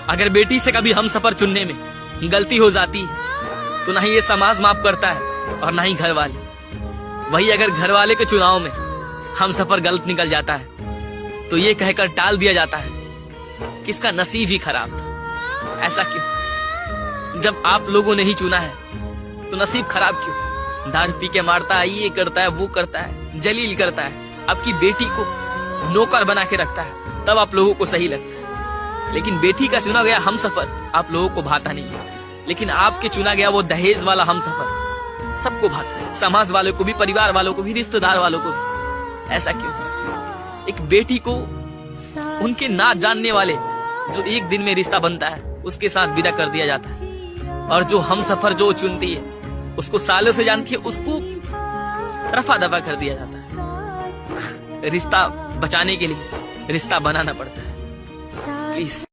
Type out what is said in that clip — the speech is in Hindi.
अगर बेटी से कभी हम सफर चुनने में गलती हो जाती है तो ना ही ये समाज माफ करता है और ना ही घर वाले। वही अगर घर वाले के चुनाव में हम सफर गलत निकल जाता है तो ये कहकर टाल दिया जाता है कि इसका नसीब ही खराब था। ऐसा क्यों? जब आप लोगों ने ही चुना है तो नसीब खराब क्यों? दारू पी के मारता है, ये करता है, वो करता है, जलील करता है, आपकी बेटी को नौकर बना के रखता है, तब आप लोगों को सही लगता है। लेकिन बेटी का चुना गया हम सफर आप लोगों को भाता नहीं है, लेकिन आपके चुना गया वो दहेज वाला हम सफर सबको भाता है, समाज वालों को भी, परिवार वालों को भी, रिश्तेदार वालों को भी। ऐसा क्यों? एक बेटी को उनके ना जानने वाले जो एक दिन में रिश्ता बनता है उसके साथ विदा कर दिया जाता है, और जो हम सफर जो चुनती है उसको सालों से जानती है उसको रफा दफा कर दिया जाता है। रिश्ता बचाने के लिए रिश्ता बनाना पड़ता है। प्लीज